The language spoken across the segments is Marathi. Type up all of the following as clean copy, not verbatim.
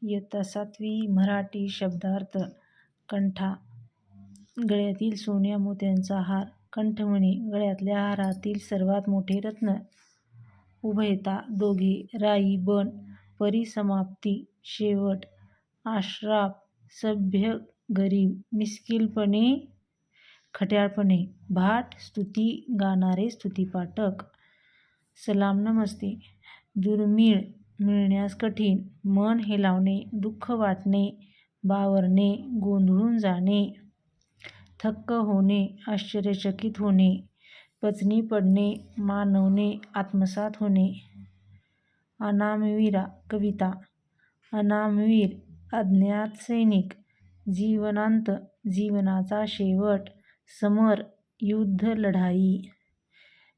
इयत्ता 7वी मराठी शब्दार्थ कंठा. गळ्यातील सोन्या मोत्यांचा हार. कंठमणी. गळ्यातल्या हारातील सर्वात मोठे रत्न. उभयता. दोघे. राई. बन. परिसमाप्ती. शेवट. अश्राप. सभ्य. गरीब. मिश्किलपणे. खट्याळपणे. भाट. स्तुती गाणारे स्तुतिपाठक. सलाम नमस्ते. दुर्मिळ. मिळण्यास कठीण. मन हेलावणे. दुःख वाटणे. बावरणे. गोंधळून जाणे. थक्क होणे. आश्चर्यचकित होणे. पचनी पडणे. मानवणे. आत्मसात होणे. अनामवीरा. कविता. अनामवीर. अज्ञात सैनिक. जीवनांत. जीवनाचा शेवट. समर. युद्ध. लढाई.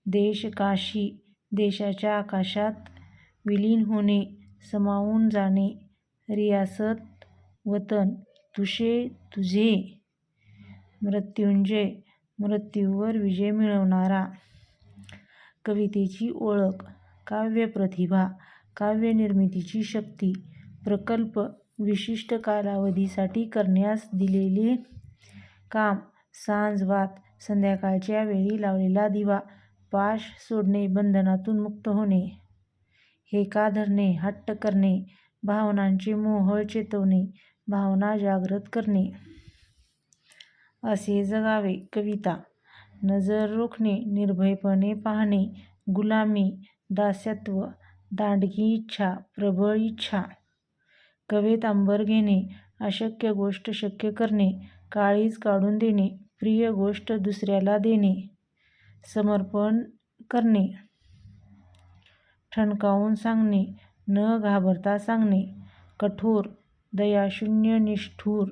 देश. काशी. देशाच्या आकाशात विलीन होणे. समावून जाणे. रियासत. वतन. तुझे. तुझे. मृत्युंजय. मृत्यूवर विजय मिळवणारा. कवितेची ओळख. काव्यप्रतिभा. काव्यनिर्मितीची शक्ती. प्रकल्प. विशिष्ट कालावधीसाठी करण्यास दिलेले काम. सांज. वात. संध्याकाळच्या वेळी लावलेला दिवा. पाश सोडणे. बंधनातून मुक्त होणे. हेका धरणे. हट्ट करणे. भावनांचे मोहोळ चेतवणे. भावना जागृत करणे. असे जगावे. कविता. नजर रोखणे. निर्भयपणे पाहणे. गुलामी. दास्यत्व. दांडगी इच्छा. प्रबळ इच्छा. कवेत अंबर घेणे. अशक्य गोष्ट शक्य करणे. काळीज काढून देणे. प्रिय गोष्ट दुसऱ्याला देणे. समर्पण करणे. ठणकावून सांगणे. न घाबरता सांगणे. कठोर. दयाशून्य. निष्ठुर.